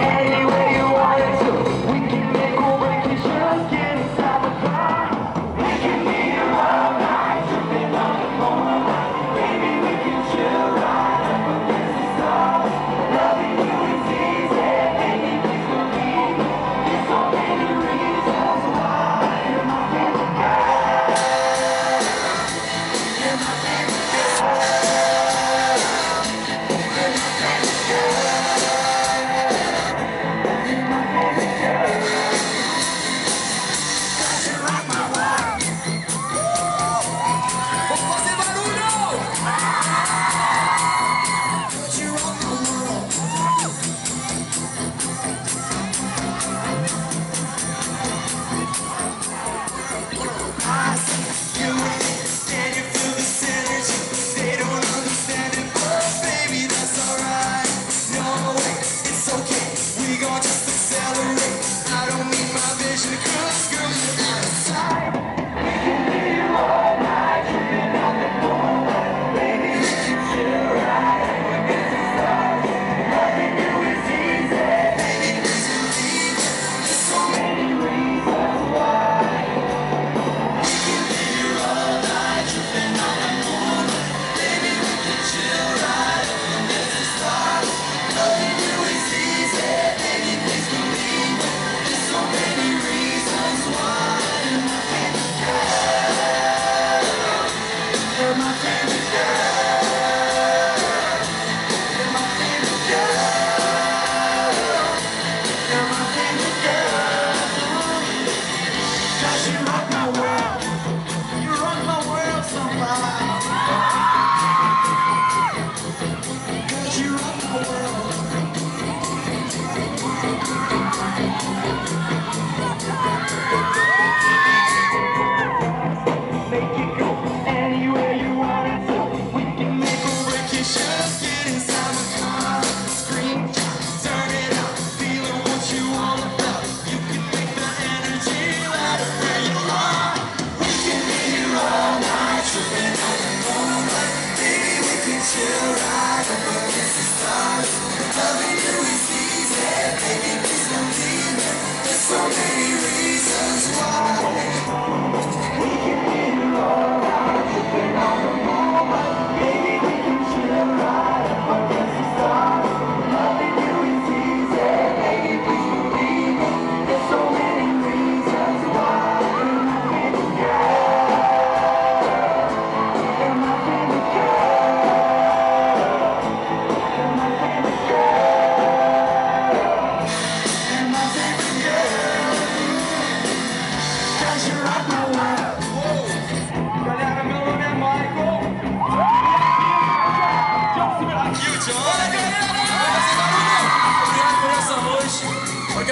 anywhere you want it to. We can make or break it, just get inside the car. We can be here all night, tripping on the moonlight. Baby, we can chill right up against the stars. Loving you is easy, baby, please believe me. There's so many reasons why you're my favorite girl. You're my favorite girl.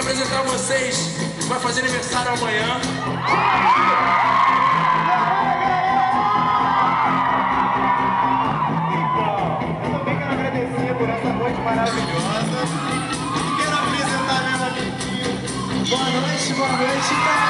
Apresentar vocês, vai fazer aniversário amanhã. Eu também quero agradecer por essa noite maravilhosa. Quero apresentar meu amiguinho. Boa noite, cara.